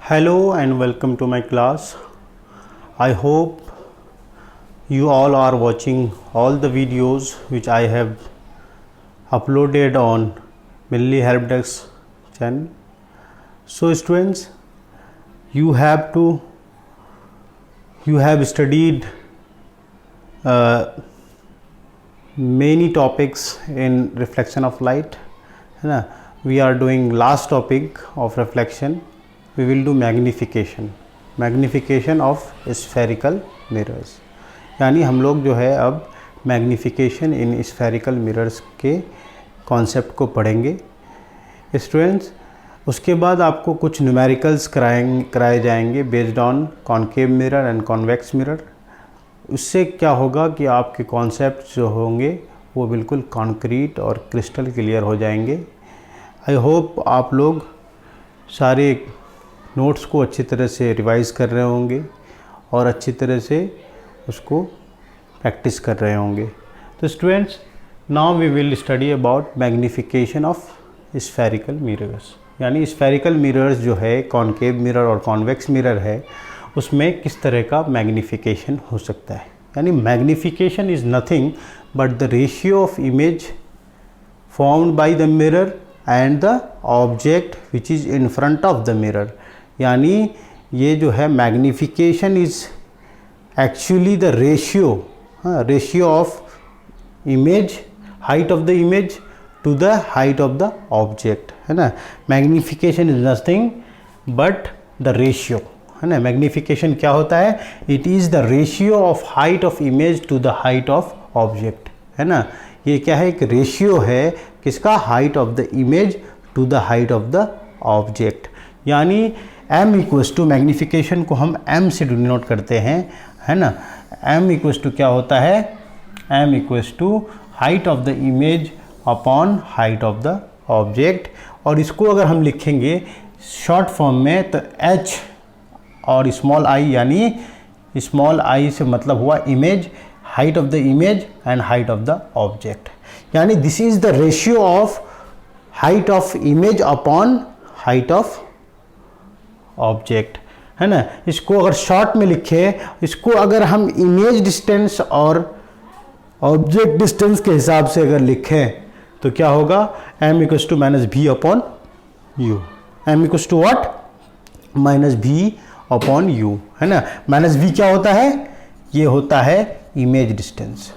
Hello and welcome to my class. I hope you all are watching all the videos which I have uploaded on Milli Helpdesk channel. So students, you have studied many topics in reflection of light. We are doing last topic of reflection. We will do magnification of spherical mirrors, यानी हम लोग जो है अब magnification in spherical mirrors के concept को पढ़ेंगे students. उसके बाद आपको कुछ न्यूमेरिकल्स कराए जाएंगे based on concave mirror and convex mirror. उससे क्या होगा कि आपके कॉन्सेप्ट जो होंगे वो बिल्कुल कॉन्क्रीट और क्रिस्टल क्लियर हो जाएंगे। आई होप आप लोग सारे नोट्स को अच्छी तरह से रिवाइज़ कर रहे होंगे और अच्छी तरह से उसको प्रैक्टिस कर रहे होंगे। तो students, now we will study about magnification of spherical mirrors, यानी स्फेरिकल मिरर्स जो है कॉनकेव मिरर और कॉन्वेक्स मिरर है उसमें किस तरह का मैग्नीफिकेशन हो सकता है। यानी magnification is nothing but the ratio of image formed by the mirror and the object which is in front of the mirror. यानी ये जो है magnification is actually the ratio of image, height of the image to the height of the object, है ना। Magnification is nothing but the ratio, है ना। Magnification क्या होता है? It is the ratio of height of image to the height of object, है ना। ये क्या है? एक रेशियो है किसका? Height of the image to the height of the object. यानी m इक्वल्स टू, मैग्नीफिकेशन को हम m से डिनोट करते हैं, है ना। m इक्वल्स टू क्या होता है? m equals to height of the image upon height of the object. और इसको अगर हम लिखेंगे शॉर्ट फॉर्म में तो h और स्मॉल i, यानी स्मॉल i से मतलब हुआ image, height of the image and height of the object. यानी this is the ratio of height of image upon height of object, है ना। इसको अगर शॉर्ट में लिखे, इसको अगर हम इमेज डिस्टेंस और ऑब्जेक्ट डिस्टेंस के हिसाब से अगर लिखें तो क्या होगा? m equals to minus v upon u. m equals to what? Minus v upon u, है ना। माइनस v क्या होता है? ये होता है इमेज डिस्टेंस,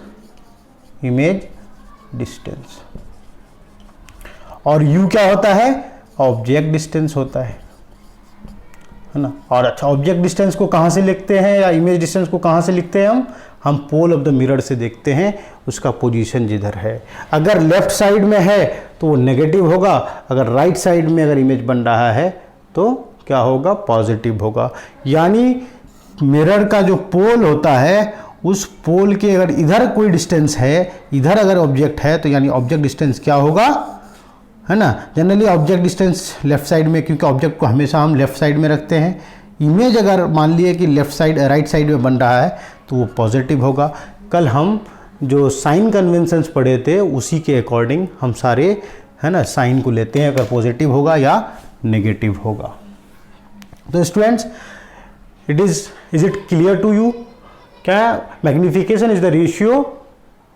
और u क्या होता है? ऑब्जेक्ट डिस्टेंस होता है ना। और अच्छा, ऑब्जेक्ट डिस्टेंस को कहाँ से लिखते हैं या इमेज डिस्टेंस को कहाँ से लिखते हैं? हम पोल ऑफ द मिरर से देखते हैं उसका पोजीशन जिधर है। अगर लेफ्ट साइड में है तो वो नेगेटिव होगा, अगर राइट साइड में अगर इमेज बन रहा है तो क्या होगा? पॉजिटिव होगा। यानी मिरर का जो पोल होता है उस पोल के अगर इधर कोई डिस्टेंस है, इधर अगर ऑब्जेक्ट है तो यानी ऑब्जेक्ट डिस्टेंस क्या होगा, है ना। Generally object distance left side में, क्योंकि ऑब्जेक्ट को हमेशा हम लेफ्ट साइड में रखते हैं। इमेज अगर मान लिए कि राइट साइड में बन रहा है तो वो पॉजिटिव होगा। कल हम जो साइन कन्वेंशंस पढ़े थे उसी के अकॉर्डिंग हम सारे, है ना, साइन को लेते हैं, अगर पॉजिटिव होगा या नेगेटिव होगा। तो students, is it clear to you? क्या magnification is the ratio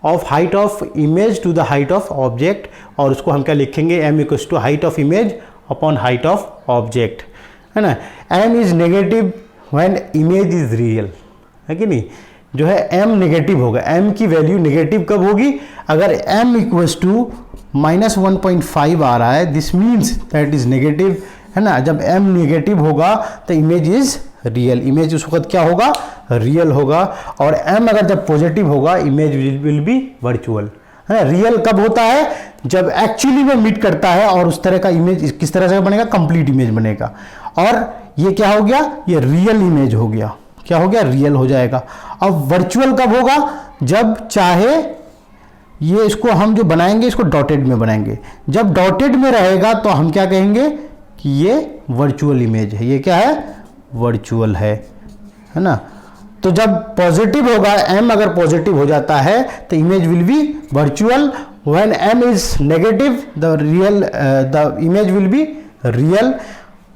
of height of image to the height of object, और उसको हम क्या लिखेंगे? m equals to height of image upon height of object, है ना। m is negative when image is real, है कि नहीं। जो है m नेगेटिव होगा। m की वैल्यू नेगेटिव कब होगी? अगर m इक्वल्स टू माइनस 1.5 आ रहा है, this means that is negative, है ना। जब m नेगेटिव होगा तो इमेज इज रियल, इमेज उस वक्त क्या होगा? रियल होगा। और m अगर जब पॉजिटिव होगा इमेज विल बी वर्चुअल, है ना। रियल कब होता है? जब एक्चुअली में मीट करता है और उस तरह का इमेज किस तरह से बनेगा? कंप्लीट इमेज बनेगा। और ये क्या हो गया? ये रियल इमेज हो गया। क्या हो गया? रियल हो जाएगा। अब वर्चुअल कब होगा? जब चाहे ये इसको हम जो बनाएंगे इसको डॉटेड में बनाएंगे। जब डॉटेड में रहेगा तो हम क्या कहेंगे कि ये वर्चुअल इमेज है। ये क्या है? वर्चुअल है ना। तो जब पॉजिटिव होगा, m अगर पॉजिटिव हो जाता है तो image will be virtual. When m is negative the image will be real.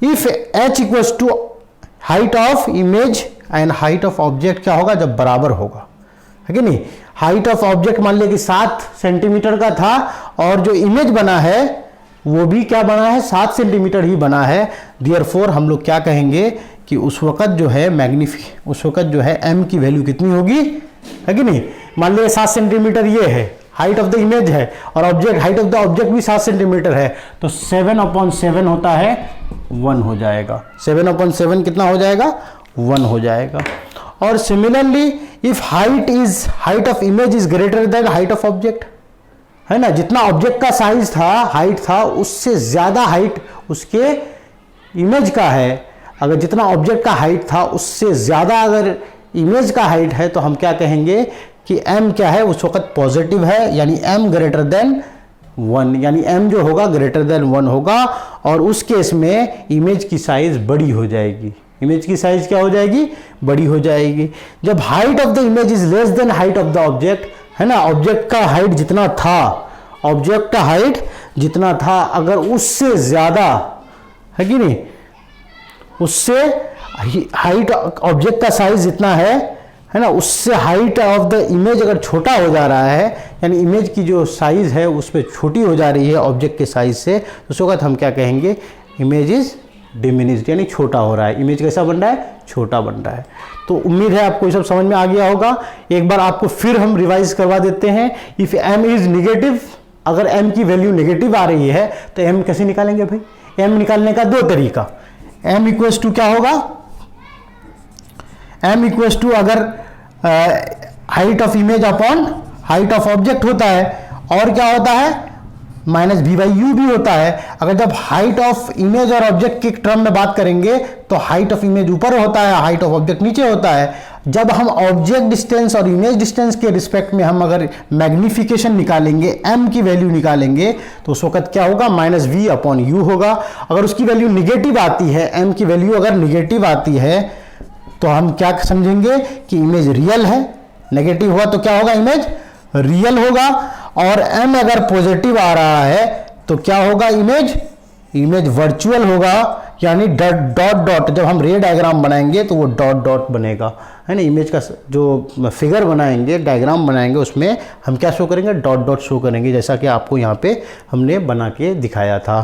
If h equals to height of image and height of object क्या होगा, जब बराबर होगा, है कि नहीं। हाइट ऑफ ऑब्जेक्ट मान लिया कि 7 सेंटीमीटर का था और जो इमेज बना है वो भी क्या बना है, 7 सेंटीमीटर ही बना है। देयरफॉर हम लोग क्या कहेंगे कि उस वक्त जो है उस वक्त जो है m की वैल्यू कितनी होगी, है कि नहीं। मान लिया 7 सेंटीमीटर ये है, हाइट ऑफ द इमेज है, और object height of the object भी 7 सेंटीमीटर है, तो 7/7 होता है 1 हो जाएगा। 7/7 कितना हो जाएगा, 1 हो जाएगा। और similarly if height of image is greater than height of object, है ना, जितना ऑब्जेक्ट का साइज था, हाइट था, उससे ज्यादा हाइट उसके इमेज का है। अगर जितना ऑब्जेक्ट का हाइट था उससे ज्यादा अगर इमेज का हाइट है तो हम क्या कहेंगे कि m क्या है, उस वक्त पॉजिटिव है, यानी m ग्रेटर देन 1, यानी m जो होगा ग्रेटर देन 1 होगा। और उस केस में इमेज की साइज बड़ी हो जाएगी। इमेज की साइज क्या हो जाएगी, बड़ी हो जाएगी। जब height of the image is less than height of the object, है ना, ऑब्जेक्ट का हाइट जितना था, ऑब्जेक्ट का हाइट जितना था, अगर उससे ज्यादा, है कि नहीं, उससे हाइट ऑब्जेक्ट का साइज जितना है ना, उससे हाइट ऑफ द इमेज अगर छोटा हो जा रहा है, यानी इमेज की जो साइज है उस पर छोटी हो जा रही है ऑब्जेक्ट के साइज से, तो उस वक्त हम क्या कहेंगे, इमेज इज डिमिनिश्ड, यानी छोटा हो रहा है। इमेज कैसा बन रहा है, छोटा बन रहा है। तो उम्मीद है आपको ये सब समझ में आ गया होगा। एक बार आपको फिर हम रिवाइज करवा देते हैं। इफ m इज निगेटिव, अगर m की वैल्यू नेगेटिव आ रही है तो m कैसे निकालेंगे भाई, m निकालने का 2 तरीका। m इक्वल्स टू क्या होगा, m इक्वल्स टू अगर height of image upon height of object होता है, और क्या होता है, -v/u भी होता है। अगर जब हाइट ऑफ इमेज और ऑब्जेक्ट के टर्म में बात करेंगे तो हाइट ऑफ इमेज ऊपर होता है, हाइट ऑफ ऑब्जेक्ट नीचे होता है। जब हम ऑब्जेक्ट डिस्टेंस और इमेज डिस्टेंस के रिस्पेक्ट में हम अगर मैग्निफिकेशन निकालेंगे, m की वैल्यू निकालेंगे, तो उस वक्त क्या होगा, -v/u होगा। अगर उसकी वैल्यू निगेटिव आती है, m की वैल्यू अगर निगेटिव आती है, तो हम क्या समझेंगे कि इमेज रियल है। नेगेटिव हुआ तो क्या होगा, इमेज रियल होगा। और m अगर पॉजिटिव आ रहा है तो क्या होगा, इमेज वर्चुअल होगा, यानी डॉट डॉट। जब हम रे डायग्राम बनाएंगे तो वो डॉट डॉट बनेगा, है ना। इमेज का जो फिगर बनाएंगे, डायग्राम बनाएंगे, उसमें हम क्या शो करेंगे, डॉट डॉट शो करेंगे, जैसा कि आपको यहाँ पे हमने बना के दिखाया था।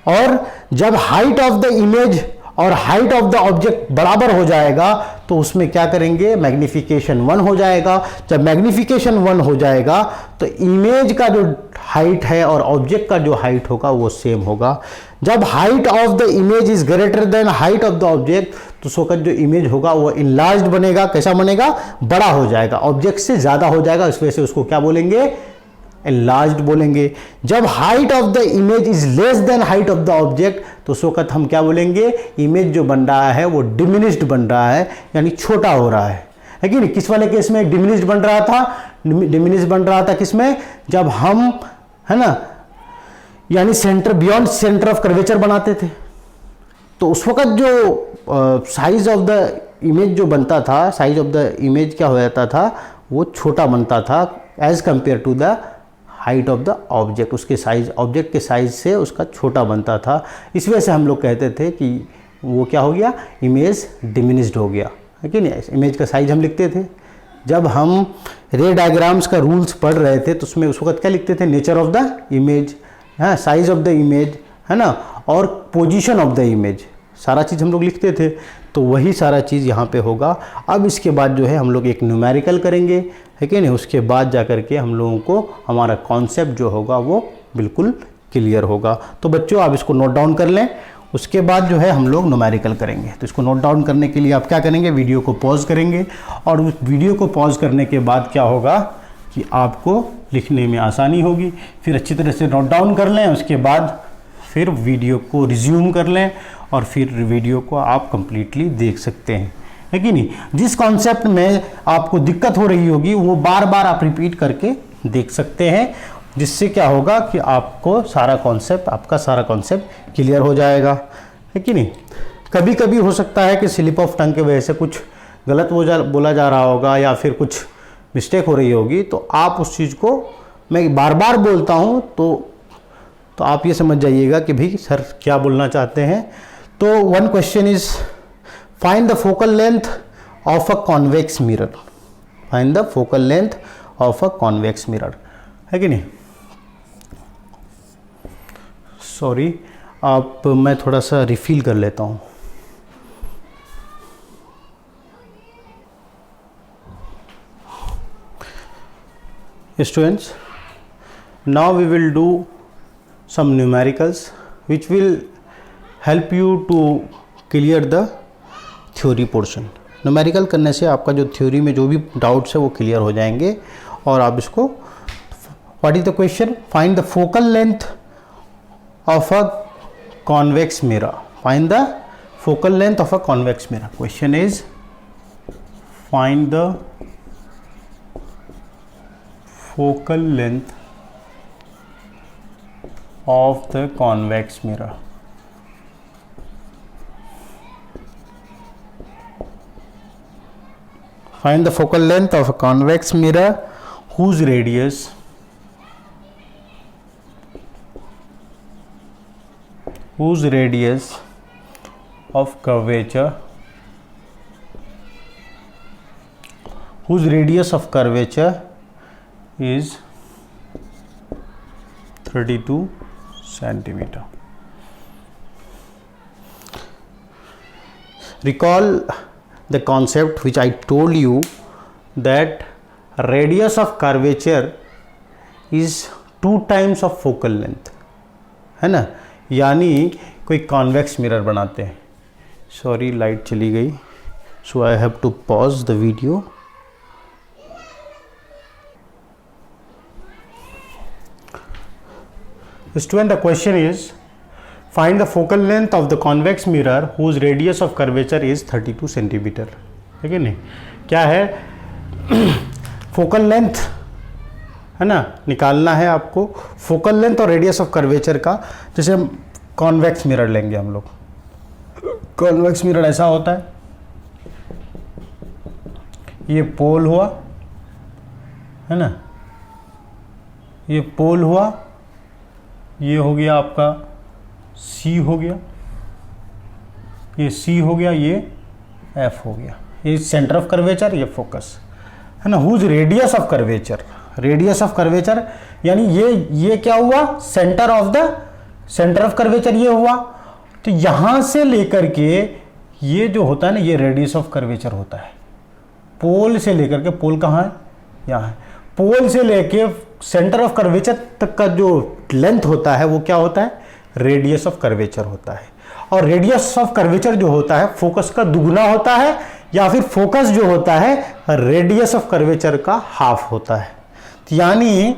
और जब हाइट ऑफ द इमेज और हाइट ऑफ द ऑब्जेक्ट बराबर हो जाएगा तो उसमें क्या करेंगे, मैग्निफिकेशन 1 हो जाएगा। जब मैग्निफिकेशन 1 हो जाएगा तो इमेज का जो हाइट है और ऑब्जेक्ट का जो हाइट होगा वो सेम होगा। जब height of the image is greater than height of the object, तो उस वक्त जो इमेज होगा वो इनलार्ज्ड बनेगा। कैसा बनेगा, बड़ा हो जाएगा, ऑब्जेक्ट से ज्यादा हो जाएगा। इस वजह से उसको क्या बोलेंगे, enlarged बोलेंगे। जब height of the image is less than height of the object, तो उस वक्त हम क्या बोलेंगे, इमेज जो बन रहा है वो डिमिनिश्ड बन रहा है, यानी छोटा हो रहा है कि नहीं। किस वाले केस में डिमिनिश्ड बन रहा था, डिमिनिश्ड बन रहा था किसमें, जब हम, है ना, यानी centre beyond centre of curvature बनाते थे, तो उस वक्त जो साइज ऑफ द इमेज जो बनता था, साइज ऑफ द इमेज क्या हो जाता था, वो छोटा बनता था as compare to the height of the object. उसके साइज, ऑब्जेक्ट के साइज से उसका छोटा बनता था। इस वजह से हम लोग कहते थे कि वो क्या हो गया, इमेज डिमिनिश्ड हो गया, है कि नहीं। इमेज का साइज हम लिखते थे, जब हम रे डायग्राम्स का रूल्स पढ़ रहे थे तो उसमें उस वक्त क्या लिखते थे, नेचर ऑफ द इमेज, है, साइज ऑफ द इमेज, है ना, और पोजीशन ऑफ द इमेज, सारा चीज़ हम लोग लिखते थे। तो वही सारा चीज़ यहाँ पे होगा। अब इसके बाद जो है हम लोग एक न्यूमेरिकल करेंगे, है कि नहीं। उसके बाद जा कर के हम लोगों को हमारा कॉन्सेप्ट जो होगा वो बिल्कुल क्लियर होगा। तो बच्चों आप इसको नोट डाउन कर लें, उसके बाद जो है हम लोग न्यूमेरिकल करेंगे। तो इसको नोट डाउन करने के लिए आप क्या करेंगे, वीडियो को पॉज करेंगे, और उस वीडियो को पॉज करने के बाद क्या होगा कि आपको लिखने में आसानी होगी। फिर अच्छी तरह से नोट डाउन कर लें, उसके बाद फिर वीडियो को रिज्यूम कर लें, और फिर वीडियो को आप कंप्लीटली देख सकते हैं, है कि नहीं। जिस कॉन्सेप्ट में आपको दिक्कत हो रही होगी वो बार बार आप रिपीट करके देख सकते हैं, जिससे क्या होगा कि आपको सारा कॉन्सेप्ट, आपका सारा कॉन्सेप्ट क्लियर हो जाएगा, है कि नहीं। कभी कभी हो सकता है कि स्लिप ऑफ टंग की वजह से कुछ गलत बोला जा रहा होगा या फिर कुछ मिस्टेक हो रही होगी, तो आप उस चीज़ को मैं बार बार बोलता हूँ तो आप ये समझ जाइएगा कि भाई सर क्या बोलना चाहते हैं। तो one question is find the focal length of a convex mirror, find the focal length of a convex mirror, है कि नहीं। सॉरी, आप मैं थोड़ा सा रिफिल कर लेता हूँ। Students, now we will do some numericals which will help you to clear the theory portion. Numerical करने से आपका जो थ्योरी में जो भी डाउट्स है वो क्लियर हो जाएंगे और आप इसको, what is the question, find the focal length of a convex mirror, find the focal length of a convex mirror. Question is find the focal length of the convex mirror. Find the focal length of a convex mirror whose radius of curvature is 32 centimeter. Recall the concept which I told you that radius of curvature is 2 times of focal length, है ना। यानी कोई convex mirror बनाते हैं, sorry light चली गई, so I have to pause the video. Student, the question is find the focal length of the convex mirror whose radius of curvature is 32 centimeter, ठीक है नहीं। क्या है, फोकल लेंथ है ना, निकालना है आपको फोकल लेंथ और रेडियस ऑफ कर्वेचर का। जैसे हम कॉन्वेक्स मिरर लेंगे हम लोग, कॉन्वेक्स मिरर ऐसा होता है, ये पोल हुआ है ना, ये पोल हुआ, ये हो गया आपका C हो गया, ये C हो गया, ये F हो गया, ये सेंटर ऑफ कर्वेचर, ये फोकस है ना। Whose radius of curvature, radius of curvature यानी ये क्या हुआ, सेंटर ऑफ कर्वेचर ये हुआ। तो यहां से लेकर के ये जो होता है ना, ये रेडियस ऑफ कर्वेचर होता है। पोल से लेकर के, पोल कहाँ है, यहाँ है, पोल से लेके सेंटर ऑफ कर्वेचर तक का जो लेंथ होता है वो क्या होता है, रेडियस ऑफ कर्वेचर होता है। और रेडियस ऑफ कर्वेचर जो होता है फोकस का दुगना होता है, या फिर फोकस जो होता है रेडियस ऑफ कर्वेचर का हाफ होता है। यानी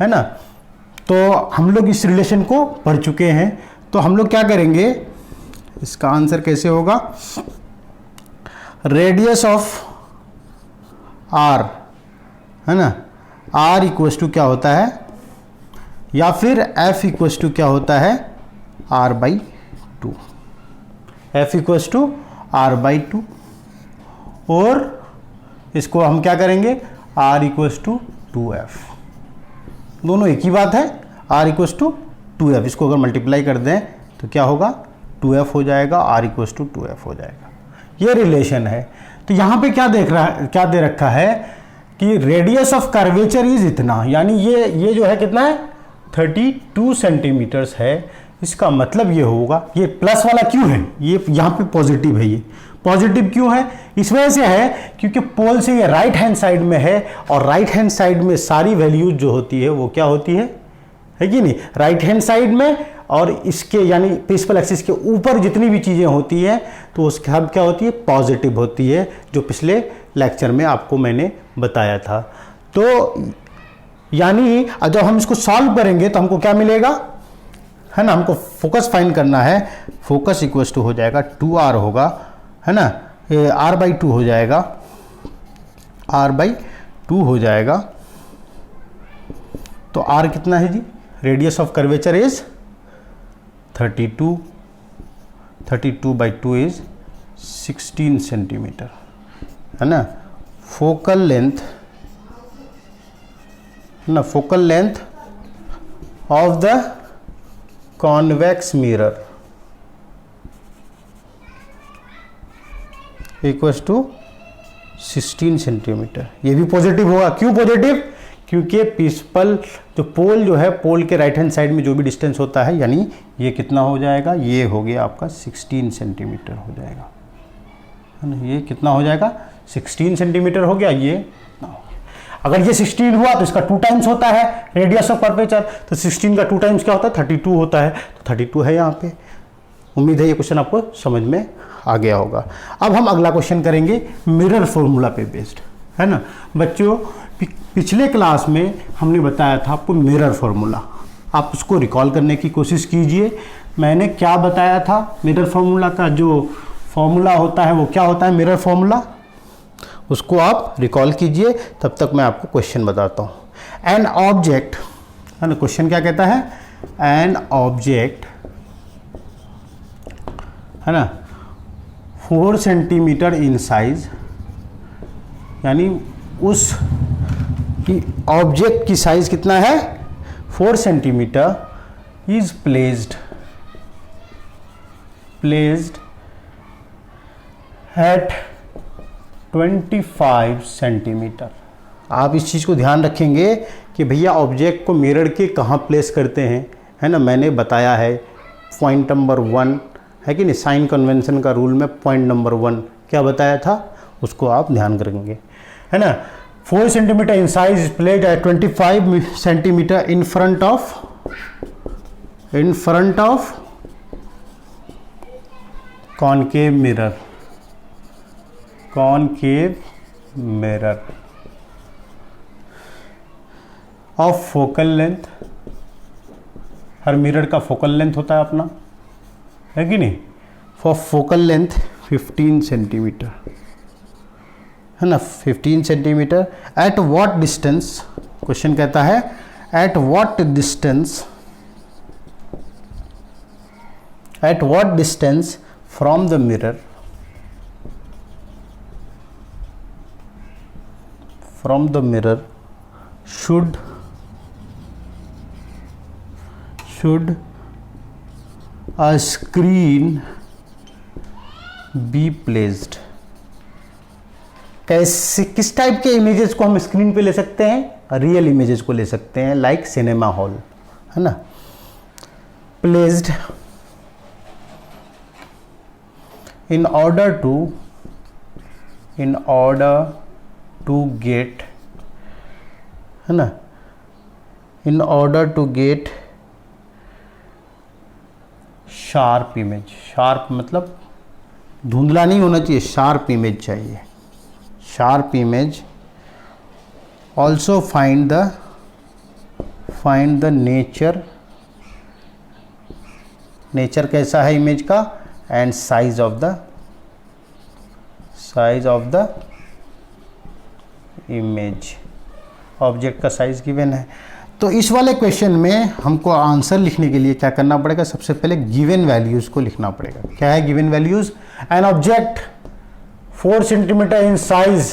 है ना, तो हम लोग इस रिलेशन को पढ़ चुके हैं। तो हम लोग क्या करेंगे, इसका आंसर कैसे होगा, रेडियस ऑफ आर है ना, आर इक्वस टू क्या होता है, या फिर एफ इक्वस टू क्या होता है, R by two, F equals to R by two. और इसको हम क्या करेंगे, आर इक्वस टू 2f, दोनों एक ही बात है, आर इक्वस टू 2f। इसको अगर मल्टीप्लाई कर दें तो क्या होगा, 2f हो जाएगा, आर इक्वस टू 2f हो जाएगा। ये रिलेशन है। तो यहाँ पे क्या क्या दे रखा है कि रेडियस ऑफ कर्वेचर इज इतना, यानी ये जो है कितना है, 32 सेंटीमीटर्स है। इसका मतलब ये होगा, ये प्लस वाला क्यों है, ये यहाँ पे पॉजिटिव है, ये पॉजिटिव क्यों है, इस वजह से है क्योंकि पोल से ये राइट हैंड साइड में है, और राइट हैंड साइड में सारी वैल्यूज जो होती है वो क्या होती है कि नहीं, राइट हैंड साइड में। और इसके यानी प्रिंसिपल एक्सिस के ऊपर जितनी भी चीज़ें होती हैं तो उसके हब क्या होती है, पॉजिटिव होती है, जो पिछले लेक्चर में आपको मैंने बताया था। तो यानी जब हम इसको सॉल्व करेंगे तो हमको क्या मिलेगा, है ना, हमको फोकस फाइंड करना है। फोकस इक्वल्स टू हो जाएगा 2r होगा, है ना, r बाई 2 हो जाएगा, r बाई 2 हो जाएगा। तो r कितना है जी, radius of curvature is 32, 32 by 2 is 16 centimetre, है ना। फोकल लेंथ, है ना, focal length of the convex mirror, equals to 16 centimetre. ये भी पॉजिटिव होगा। क्यों पॉजिटिव? क्योंकि प्रिंसिपल जो पोल जो है, पोल के राइट हैंड साइड में जो भी डिस्टेंस होता है, यानी ये कितना हो जाएगा, ये हो गया आपका 16 सेंटीमीटर हो जाएगा, है ना। ये कितना हो जाएगा, 16 सेंटीमीटर हो गया। ये अगर ये 16 हुआ तो इसका 2 टाइम्स होता है रेडियस ऑफ कर्वेचर, तो 16 का 2 टाइम्स क्या होता है, 32 होता है। तो 32 है यहाँ पे। उम्मीद है ये क्वेश्चन आपको समझ में आ गया होगा। अब हम अगला क्वेश्चन करेंगे मिरर फॉर्मूला पे बेस्ड, है ना। बच्चों पिछले क्लास में हमने बताया था आपको मिरर फॉर्मूला, आप उसको रिकॉल करने की कोशिश कीजिए। मैंने क्या बताया था, मिरर फॉर्मूला का जो फॉर्मूला होता है वो क्या होता है, मिरर फॉर्मूला, उसको आप रिकॉल कीजिए। तब तक मैं आपको क्वेश्चन बताता हूँ। एन ऑब्जेक्ट, है ना, क्वेश्चन क्या कहता है, एन ऑब्जेक्ट, है ना, 4 सेंटीमीटर इन साइज, यानी उस ऑब्जेक्ट की साइज कितना है, 4 centimetre, is placed at 25 centimetre. आप इस चीज़ को ध्यान रखेंगे कि भैया ऑब्जेक्ट को मिरर के कहाँ प्लेस करते हैं, है ना। मैंने बताया है पॉइंट नंबर 1 है कि नहीं, साइन कन्वेंशन का रूल में पॉइंट नंबर 1 क्या बताया था, उसको आप ध्यान करेंगे, है ना। 4 centimetre in size is placed at 25 centimetre in front of concave mirror of focal length. Her mirror का फोकल लेंथ होता है अपना, है कि नहीं। फॉर फोकल लेंथ 15 सेंटीमीटर, है ना, 15 centimetre. At what distance, question कहता है at what distance from the mirror, should a screen be placed। कैसे, किस टाइप के इमेजेस को हम स्क्रीन पे ले सकते हैं, रियल इमेजेस को ले सकते हैं, लाइक सिनेमा हॉल, है ना। Placed in order to get, है ना, in order to get sharp image. Sharp मतलब धुंधला नहीं होना चाहिए, शार्प इमेज चाहिए, sharp image. Also find the nature कैसा है इमेज का, and size of the image. Object का साइज गिवन है। तो इस वाले क्वेश्चन में हमको आंसर लिखने के लिए क्या करना पड़ेगा, सबसे पहले गिवन वैल्यूज को लिखना पड़ेगा। क्या है given values, an object 4 centimetre in size,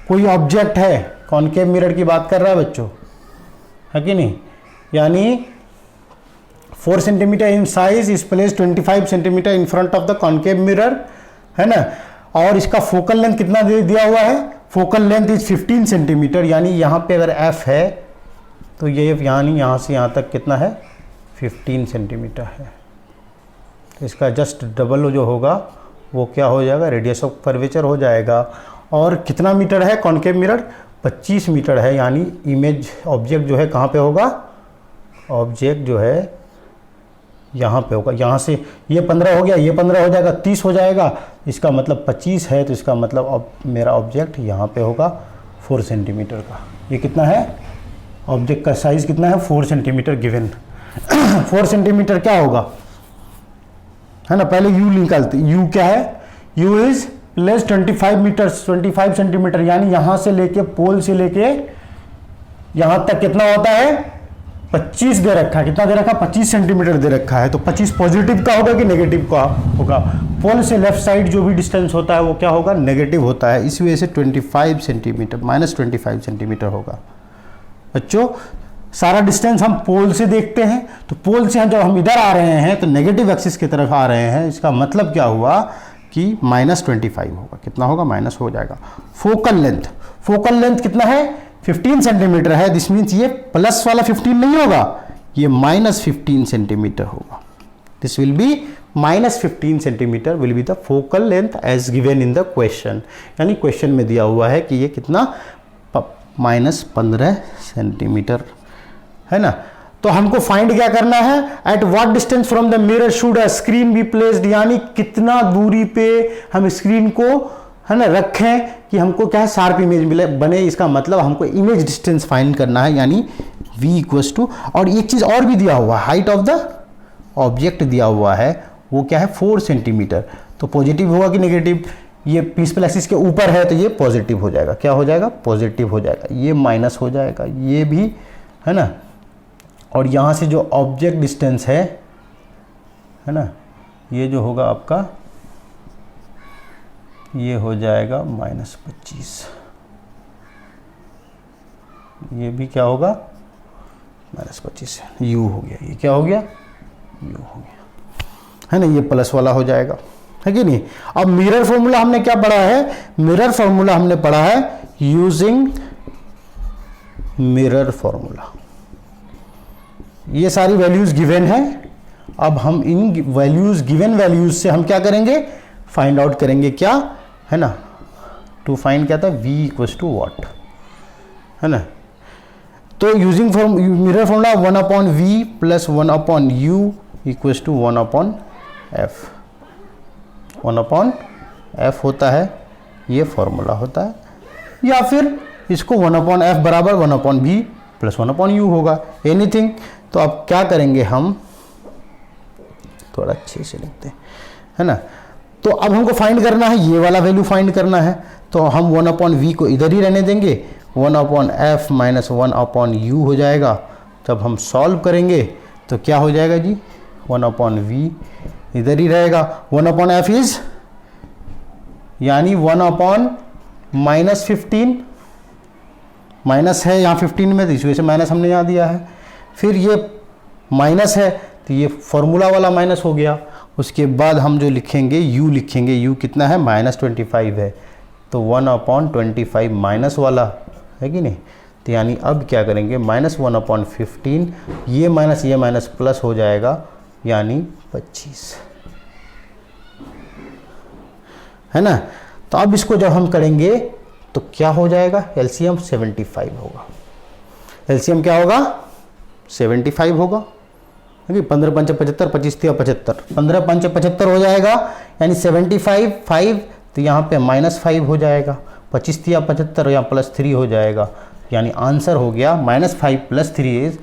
कोई ऑब्जेक्ट है, कॉनकेव मिरर की बात कर रहा है बच्चों, है कि नहीं, यानी 4 centimetre in size is place 25 centimetre in front of the concave mirror, है ना। और इसका फोकल लेंथ कितना दिया हुआ है, फोकल लेंथ इज 15 सेंटीमीटर, यानी यहाँ पे अगर एफ है तो ये यानी यहाँ से यहाँ तक कितना है, 15 सेंटीमीटर है। तो इसका जस्ट डबल जो होगा वो क्या हो जाएगा, रेडियस ऑफ कर्वेचर हो जाएगा। और कितना मीटर है कॉनकेव मिरर, 25 मीटर है, यानी इमेज ऑब्जेक्ट जो है कहाँ पे होगा, ऑब्जेक्ट जो है यहाँ पे होगा। यहाँ से ये 15 हो गया, ये 15 हो जाएगा, 30 हो जाएगा, इसका मतलब 25 है, तो इसका मतलब अब मेरा ऑब्जेक्ट यहाँ पे होगा 4 सेंटीमीटर का। ये कितना है, ऑब्जेक्ट का साइज कितना है, 4 सेंटीमीटर गिवन। 4 सेंटीमीटर क्या होगा, है ना, पहले यू निकालते। यू क्या है, u is place 25 metre, 25 centimetre, यानी यहाँ से लेके पोल से लेके यहाँ तक कितना होता है, 25 दे रखा है। कितना दे रखा है, 25 सेंटीमीटर दे रखा है। तो 25 पॉजिटिव का होगा कि नेगेटिव का होगा, पोल से लेफ्ट साइड जो भी डिस्टेंस होता है वो क्या होगा, नेगेटिव होता है। इस वजह से 25 सेंटीमीटर -25 सेंटीमीटर होगा। बच्चों सारा डिस्टेंस हम पोल से देखते हैं, तो पोल से जब हम इधर आ रहे हैं तो नेगेटिव एक्सिस की तरफ आ रहे हैं। इसका मतलब क्या हुआ कि -25 होगा। कितना होगा? माइनस हो जाएगा। फोकल लेंथ कितना है? 15 सेंटीमीटर है। दिस मीन्स ये प्लस वाला 15 नहीं होगा, ये -15 सेंटीमीटर होगा। This will be -15 centimetre will be the focal length as given in the question. यानी क्वेश्चन में दिया हुआ है कि ये कितना? -15 सेंटीमीटर है ना। तो हमको फाइंड क्या करना है? At what distance from the mirror should a screen be placed, यानी कितना दूरी पे हम स्क्रीन को है ना रखें कि हमको क्या है? शार्प इमेज मिले बने। इसका मतलब हमको इमेज डिस्टेंस फाइंड करना है, यानी v इक्वल्स टू, और एक चीज और भी दिया हुआ है, हाइट ऑफ द ऑब्जेक्ट दिया हुआ है, वो क्या है? 4 सेंटीमीटर। तो पॉजिटिव होगा कि नेगेटिव? ये प्रिंसिपल एक्सिस के ऊपर है तो ये पॉजिटिव हो जाएगा। क्या हो जाएगा? पॉजिटिव हो जाएगा। ये माइनस हो जाएगा, ये भी है ना। और यहाँ से जो ऑब्जेक्ट डिस्टेंस है ना, ये जो होगा आपका, ये हो जाएगा -25। ये भी क्या होगा? -25। u हो गया। ये क्या हो गया? u हो गया, है ना। ये प्लस वाला हो जाएगा, है कि नहीं। अब मिरर फॉर्मूला हमने क्या पढ़ा है? मिरर फॉर्मूला हमने पढ़ा है यूजिंग मिरर फॉर्मूला। ये सारी वैल्यूज गिवन है। अब हम इन वैल्यूज, गिवन वैल्यूज से हम क्या करेंगे? फाइंड आउट करेंगे, क्या है ना, टू फाइंड क्या था? v इक्वल्स टू वॉट, है ना। तो using mirror formula 1/v plus 1/u equals to 1/f। 1/f होता है, ये फॉर्मूला होता है, या फिर इसको 1/f बराबर 1/v प्लस 1/u होगा, एनीथिंग। तो अब क्या करेंगे? हम थोड़ा अच्छे से लिखते हैं, है ना। तो अब हमको फाइंड करना है, ये वाला वैल्यू फाइंड करना है। तो हम 1/v को इधर ही रहने देंगे, 1/f माइनस 1/u हो जाएगा। जब हम सॉल्व करेंगे तो क्या हो जाएगा जी? 1/v इधर ही रहेगा। 1/f इज यानी 1/-15, माइनस है यहाँ 15 में, तो इस वजह से माइनस हमने यहाँ दिया है। फिर ये माइनस है तो ये फॉर्मूला वाला माइनस हो गया। उसके बाद हम जो लिखेंगे u लिखेंगे, u कितना है? -25 है, तो 1/25 माइनस वाला है कि नहीं। तो यानी अब क्या करेंगे? -1/15, ये माइनस प्लस हो जाएगा, यानी 25, है ना। तो अब इसको जब हम करेंगे तो क्या हो जाएगा? एलसीएम 75 होगा। एलसीएम क्या होगा? 75 होगा, 15 पंच 75, 25 तिया 75, 15 पंच 75 हो जाएगा, यानी 75 5, तो यहाँ पे -5 हो जाएगा, 25 तिया 75, यहाँ +3 हो जाएगा, यानी आंसर हो गया -5 + 3 इज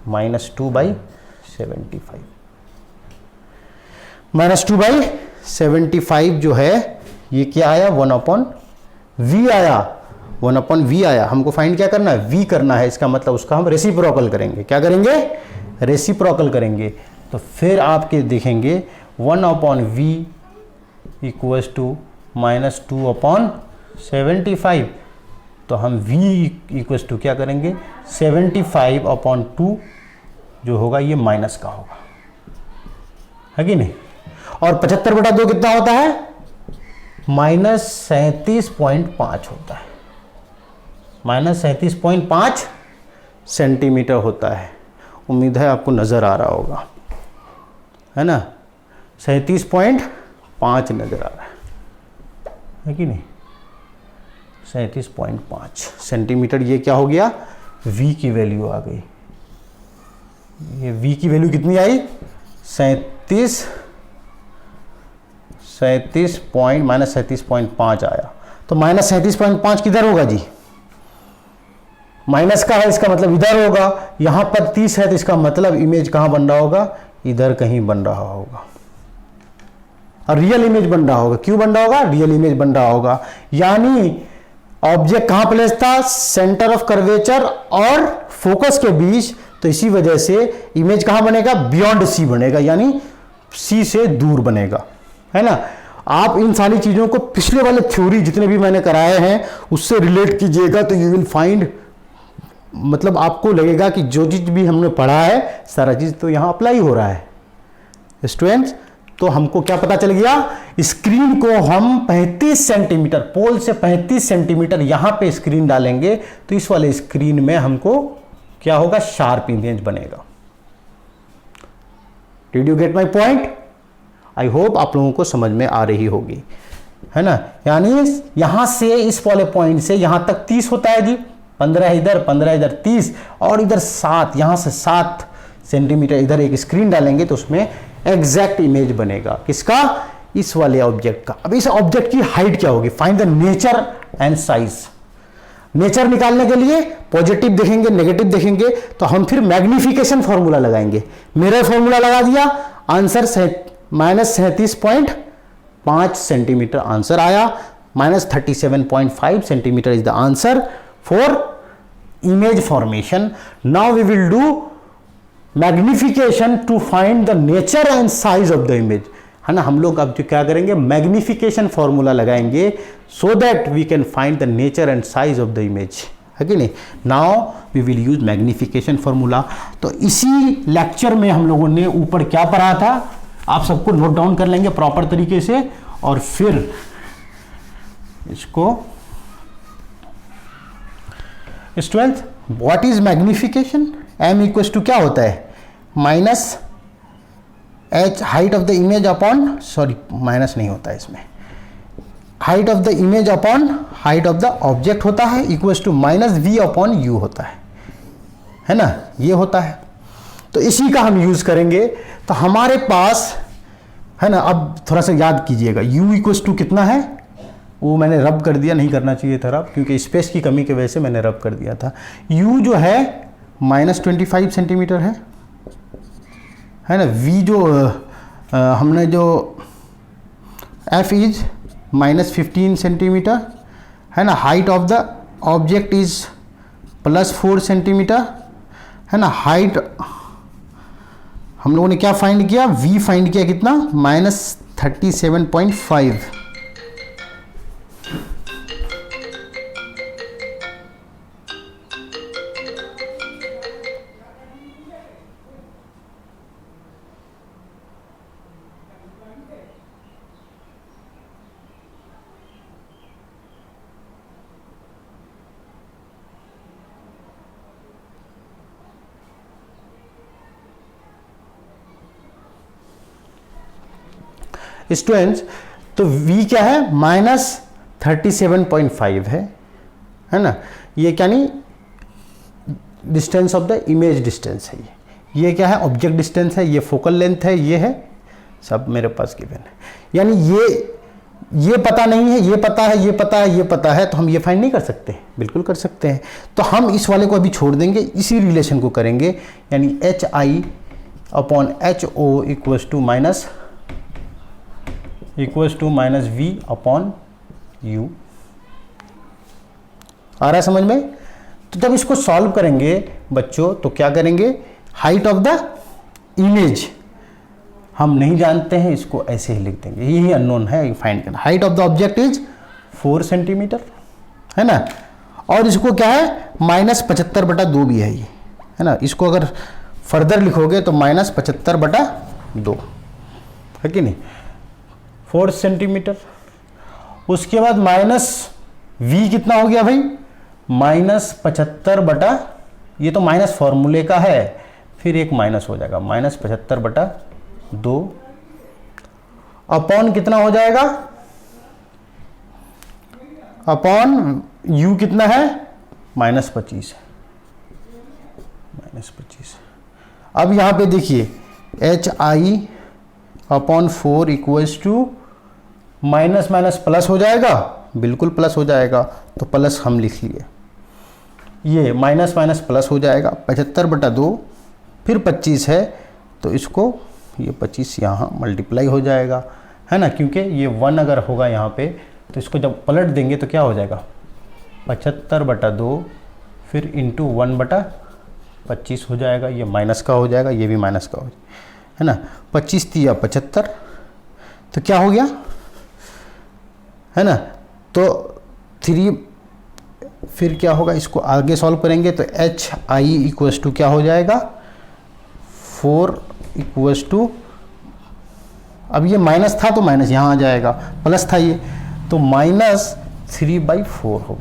-2/75। -2/75 जो है ये क्या आया? 1/v आया, 1/v आया। हमको फाइंड क्या करना है? v करना है। इसका मतलब उसका हम रेसिप्रोकल करेंगे। क्या करेंगे? रेसिप्रोकल करेंगे। तो फिर आपके देखेंगे 1/v इक्वल्स टू -2/75। तो हम v इक्वल्स टू क्या करेंगे? 75/2 जो होगा ये माइनस का होगा, है कि नहीं। और 75/2 कितना होता है? -37.5 होता है, -37.5 सेंटीमीटर होता है। उम्मीद है आपको नज़र आ रहा होगा, है ना। 37.5 नज़र आ रहा है कि नहीं? 37.5 सेंटीमीटर। ये क्या हो गया? v की वैल्यू आ गई। ये v की वैल्यू कितनी आई? 37.5 आया। तो -37.5 किधर होगा जी? माइनस का है, इसका मतलब इधर होगा। यहां पर 30 है तो इसका मतलब इमेज कहां बन रहा होगा? इधर कहीं बन रहा होगा, और रियल इमेज बन रहा होगा। क्यों बन रहा होगा? रियल इमेज बन रहा होगा। यानी ऑब्जेक्ट कहां प्लेस था? सेंटर ऑफ कर्वेचर और फोकस के बीच। तो इसी वजह से इमेज कहां बनेगा? बियॉन्ड सी बनेगा, यानी सी से दूर बनेगा, है ना। आप इन सारी चीजों को पिछले वाले थ्योरी जितने भी मैंने कराए हैं उससे रिलेट कीजिएगा, तो यू विल फाइंड, मतलब आपको लगेगा कि जो चीज भी हमने पढ़ा है सारा चीज तो यहां अप्लाई हो रहा है। स्टूडेंट्स, तो हमको क्या पता चल गया, स्क्रीन को हम 35 सेंटीमीटर, पोल से 35 सेंटीमीटर यहां पे स्क्रीन डालेंगे तो इस वाले स्क्रीन में हमको क्या होगा, शार्प इमेज बनेगा। Did you get my point? I hope आप लोगों को समझ में आ रही होगी, है ना। यानी यहां से इस वाले पॉइंट से यहां तक 30 होता है जी, 15 इधर 15 इधर 30, और इधर 7, यहां से 7 सेंटीमीटर इधर एक स्क्रीन डालेंगे तो उसमें एग्जैक्ट इमेज बनेगा। किसका? इस वाले ऑब्जेक्ट का। अब इस ऑब्जेक्ट की हाइट क्या होगी? Find the nature and size. Nature निकालने के लिए पॉजिटिव देखेंगे, नेगेटिव देखेंगे, तो हम फिर मैग्निफिकेशन फॉर्मूला लगाएंगे। मिरर फॉर्मूला लगा दिया, आंसर -37.5 सेंटीमीटर आंसर आया। -37.5 centimetre is the answer for image formation. Now we will do magnification to find the nature and size of the image, है ना। हम लोग अब जो क्या करेंगे, मैग्निफिकेशन फॉर्मूला लगाएंगे so that we can find the nature and size of the image, है कि नहीं। Now we will use magnification formula. तो इसी लेक्चर में हम लोगों ने ऊपर क्या पढ़ा था, आप सबको नोट डाउन कर लेंगे प्रॉपर तरीके से, और फिर इसको student, what is magnification? m equal to क्या होता है, minus h height of the image upon, sorry minus नहीं होता है इसमें, height of the image upon height of the object होता है, equal to minus v upon u होता है ना, ये होता है। तो इसी का हम यूज करेंगे। तो हमारे पास, है ना, अब थोड़ा सा याद कीजिएगा, u इक्वल टू कितना है, वो मैंने रब कर दिया, नहीं करना चाहिए था रब, क्योंकि स्पेस की कमी की वजह से मैंने रब कर दिया था। u जो है -25 सेंटीमीटर है ना। v जो हमने जो f इज -15 सेंटीमीटर, है ना। Height of the object is +4 centimetre, है ना। हाइट हम लोगों ने क्या फाइंड किया, v फाइंड किया कितना, -37.5। स्टूडेंट्स, तो v क्या है, -37.5 है ना। ये क्या नहीं, distance of the image distance है। ये क्या है, ऑब्जेक्ट डिस्टेंस है, ये फोकल लेंथ है, ये है, सब मेरे पास गिवन है। यानी ये पता नहीं है, ये पता है, ये पता है, ये पता है, तो हम ये फाइंड नहीं कर सकते? बिल्कुल कर सकते हैं। तो हम इस वाले को अभी छोड़ देंगे, इसी रिलेशन को करेंगे, यानी HI upon HO equals to minus V upon U। आ रहा है समझ में? तो जब इसको सॉल्व करेंगे बच्चों, तो क्या करेंगे, हाइट ऑफ द इमेज हम नहीं जानते हैं, इसको ऐसे ही लिख देंगे, यही अननोन है, फाइंड करना। Height of the object is 4 centimetre, है ना। और इसको क्या है, -75/2 भी है ये, है ना। इसको अगर फर्दर लिखोगे तो -75/2, है कि नहीं, 4 सेंटीमीटर। उसके बाद -v कितना हो गया भाई, -75/, ये तो माइनस फॉर्मूले का है, फिर एक माइनस हो जाएगा, -75/2 अपॉन कितना हो जाएगा, अपॉन u कितना है, -25। अब यहां पे देखिए HI upon 4 equals to minus plus हो जाएगा, बिल्कुल प्लस हो जाएगा, तो प्लस हम लिख लिए, ये माइनस प्लस हो जाएगा, 75/2, फिर 25 है, तो इसको ये 25 यहाँ मल्टीप्लाई हो जाएगा, है ना, क्योंकि ये 1 अगर होगा यहाँ पे, तो इसको जब पलट देंगे तो क्या हो जाएगा, 75/2 फिर इंटू 1/25 हो जाएगा, ये माइनस का हो जाएगा, ये भी माइनस का हो जाएगा, है ना। 25 × 75, तो क्या हो गया, है ना। तो 3, फिर क्या होगा, इसको आगे सॉल्व करेंगे तो HI इक्वल्स टू क्या हो जाएगा, 4 इक्वल्स टू अब ये माइनस था तो माइनस यहाँ आ जाएगा, प्लस था ये, तो -3/4 हो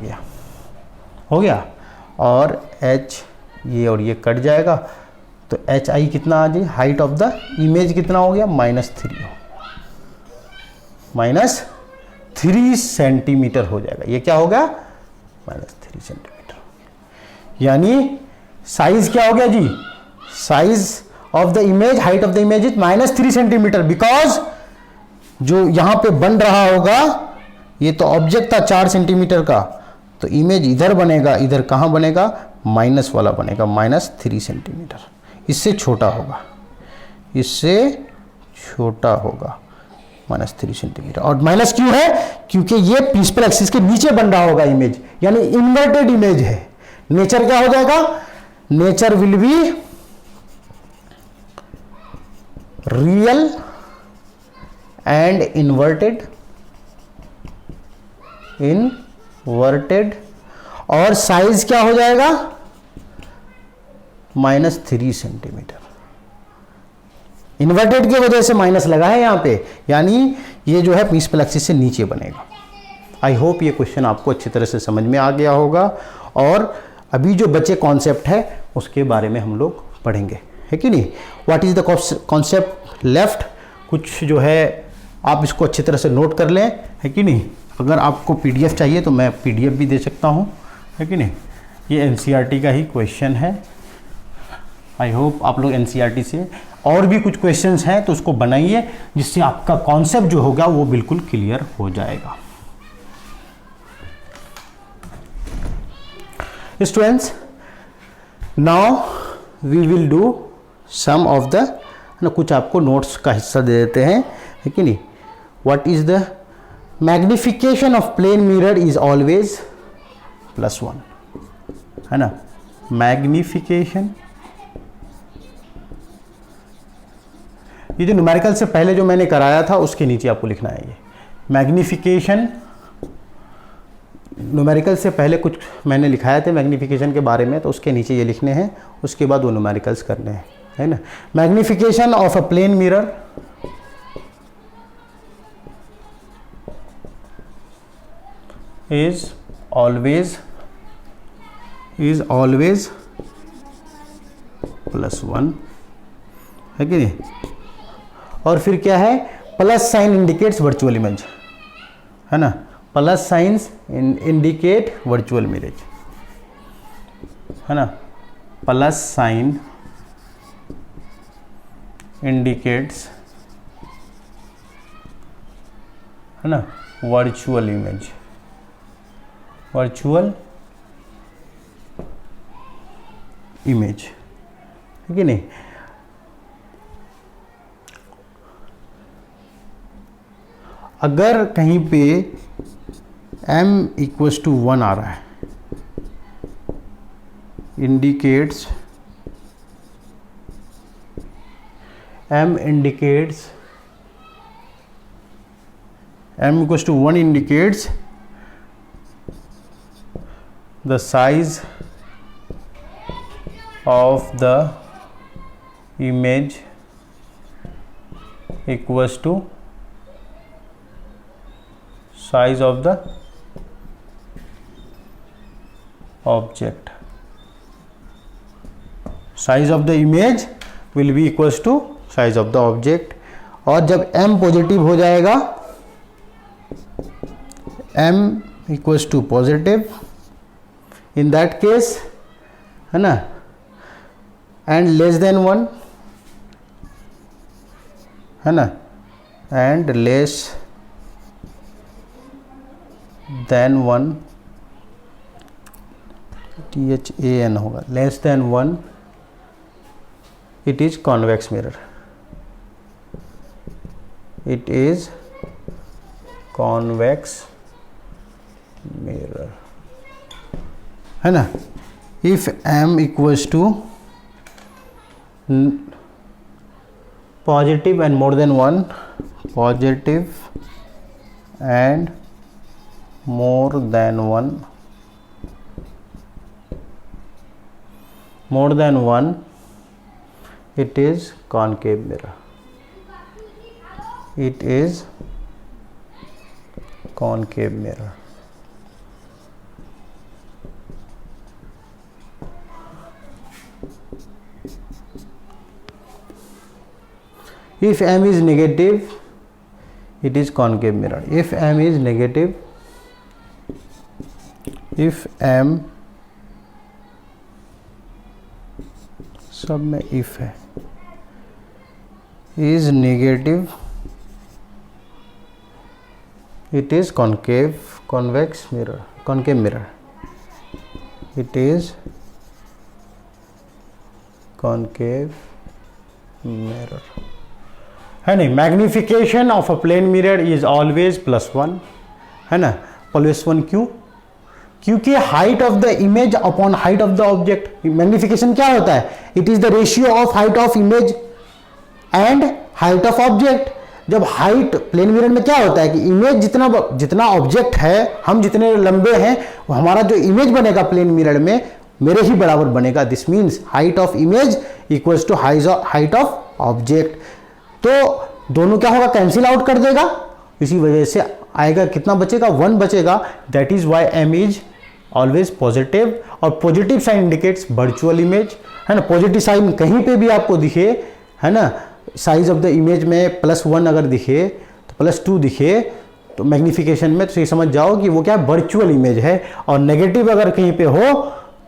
गया। और h ये और ये कट जाएगा, तो HI कितना आ जाए, हाइट ऑफ द इमेज कितना हो गया, -3 सेंटीमीटर हो जाएगा। ये क्या होगा, -3 सेंटीमीटर। यानी साइज क्या हो गया जी, size of the image, height of the image is -3 centimetre, because जो यहां पे बन रहा होगा, ये तो ऑब्जेक्ट था 4 सेंटीमीटर का, तो इमेज इधर बनेगा, इधर कहां बनेगा, माइनस वाला बनेगा, -3 सेंटीमीटर। इससे छोटा होगा, इससे छोटा होगा, -3 सेंटीमीटर। और माइनस क्यों है, क्योंकि ये प्रिंसिपल एक्सिस के नीचे बन रहा होगा इमेज, यानी इन्वर्टेड इमेज है। नेचर क्या हो जाएगा, nature will be real and inverted, और साइज क्या हो जाएगा, -3 सेंटीमीटर। इन्वर्टेड की वजह से माइनस लगा है यहां पे, यानी ये जो है प्रिंसिपल एक्सिस से नीचे बनेगा। आई होप ये क्वेश्चन आपको अच्छी तरह से समझ में आ गया होगा, और अभी जो बचे कॉन्सेप्ट है उसके बारे में हम लोग पढ़ेंगे, है कि नहीं। What is the concept left, कुछ जो है आप इसको अच्छी तरह से नोट कर लें, है कि नहीं। अगर आपको PDF चाहिए तो मैं PDF भी दे सकता हूँ, है कि नहीं। ये NCERT का ही क्वेश्चन है। आई होप आप लोग NCERT से और भी कुछ क्वेश्चंस हैं तो उसको बनाइए, जिससे आपका कॉन्सेप्ट जो होगा वो बिल्कुल क्लियर हो जाएगा। Students, now we will do some of the, कुछ आपको नोट्स का हिस्सा दे देते हैं, है कि नहीं। What is the magnification of plane mirror is always +1, है ना। मैग्निफिकेशन, ये जो न्यूमेरिकल से पहले जो मैंने कराया था उसके नीचे आपको लिखना है ये मैग्निफिकेशन। न्यूमेरिकल से पहले कुछ मैंने लिखाए थे मैग्निफिकेशन के बारे में, तो उसके नीचे ये लिखने हैं, उसके बाद वो न्यूमेरिकल्स करने हैं, है ना। Magnification of a plane mirror is always +1, है कि नहीं। और फिर क्या है, plus sign indicates virtual image, है ना। Plus science indicate virtual image, है ना। प्लस साइन इंडिकेट्स, है ना, वर्चुअल इमेज, है कि नहीं। अगर कहीं पे m = 1 आ रहा है, indicates, m = 1 indicates the size of the image equals to size of the object. Size of the image will be equals to size of the object. और जब m पॉजिटिव हो जाएगा, m equals to positive, in that case, है ना, and less than 1, है ना, and less than 1, THAN होगा, less than 1, it is convex mirror. It is convex mirror, है ना। If m equals to positive and more than 1, positive and more than 1, it is concave mirror. it is concave mirror. If m is negative, it is concave mirror. If m is negative, if m, सब में if है, is negative, it is convex mirror, concave mirror. It is concave mirror. है नहीं, magnification of a plane mirror is always +1, है ना, +1 क्यों? क्योंकि height of the image upon height of the object. Magnification क्या होता है? It is the ratio of height of image and height of object. जब हाइट प्लेन मिरर में क्या होता है कि इमेज जितना ऑब्जेक्ट है, हम जितने लंबे हैं, हमारा जो इमेज बनेगा प्लेन मिरर में मेरे ही बराबर बनेगा. This means height of image equals to height of object. तो दोनों क्या होगा? कैंसिल आउट कर देगा. इसी वजह से आएगा, कितना बचेगा? 1 बचेगा. That is why M is always positive. और positive sign indicates virtual image, है ना. पॉजिटिव साइन कहीं पे भी आपको दिखे, है ना, साइज ऑफ द इमेज में +1 अगर दिखे तो +2 दिखे तो मैग्निफिकेशन में, तो ये समझ जाओ कि वो क्या वर्चुअल इमेज है. और नेगेटिव अगर कहीं पे हो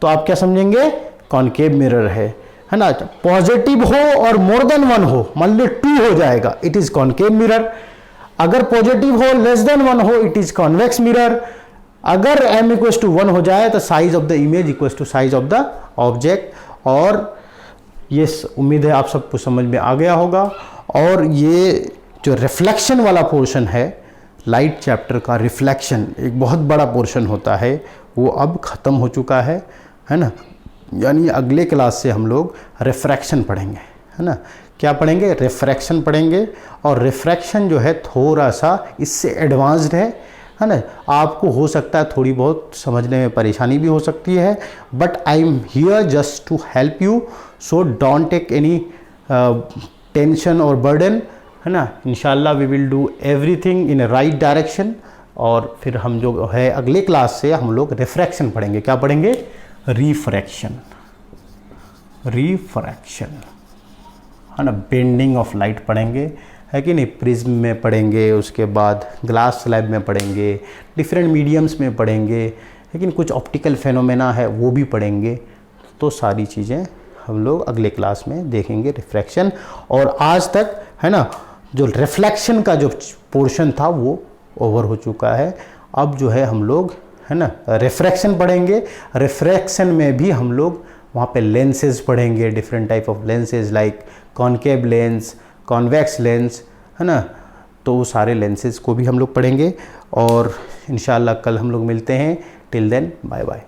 तो आप क्या समझेंगे? कॉनकेव मिरर है ना. पॉजिटिव हो और मोर देन 1 हो, मान लो 2 हो जाएगा, इट इज कॉनकेव मिरर. अगर पॉजिटिव हो लेस देन 1 हो, इट इज कॉन्वेक्स मिरर. अगर m इक्वल्स टू 1 हो जाए तो size of the image equals to size of the object. और ये उम्मीद है आप सबको समझ में आ गया होगा. और ये जो रिफ्लेक्शन वाला पोर्शन है लाइट चैप्टर का, रिफ्लेक्शन एक बहुत बड़ा पोर्शन होता है, वो अब ख़त्म हो चुका है ना. यानी अगले क्लास से हम लोग रिफ्रैक्शन पढ़ेंगे, है ना. क्या पढ़ेंगे? रिफ्रैक्शन पढ़ेंगे. और रिफ्रैक्शन जो है थोड़ा सा इससे एडवांस्ड है ना. आपको हो सकता है थोड़ी बहुत समझने में परेशानी भी हो सकती है, but I am here just to help you. So don't take any tension और बर्डन, है ना. इंशाल्लाह we will do everything in a right direction. और फिर हम जो है अगले क्लास से हम लोग रिफ्रैक्शन पढ़ेंगे. क्या पढ़ेंगे? रिफ्रैक्शन, है ना. बेंडिंग ऑफ लाइट पढ़ेंगे, है कि नहीं. प्रिज्म में पढ़ेंगे, उसके बाद ग्लास स्लैब में पढ़ेंगे, डिफरेंट मीडियम्स में पढ़ेंगे, लेकिन कुछ ऑप्टिकल फेनोमेना है वो भी पढ़ेंगे. तो सारी चीज़ें हम लोग अगले क्लास में देखेंगे, रिफ्रैक्शन. और आज तक, है ना, जो रिफ्लेक्शन का जो पोर्शन था वो ओवर हो चुका है. अब जो है हम लोग, है ना, रिफ्रैक्शन पढ़ेंगे. रिफ्रैक्शन में भी हम लोग वहाँ पे लेंसेज पढ़ेंगे, different type of lenses like concave lens, convex lens, है ना. तो वो सारे लेंसेज को भी हम लोग पढ़ेंगे. और इंशाल्लाह कल हम लोग मिलते हैं. Till then bye bye.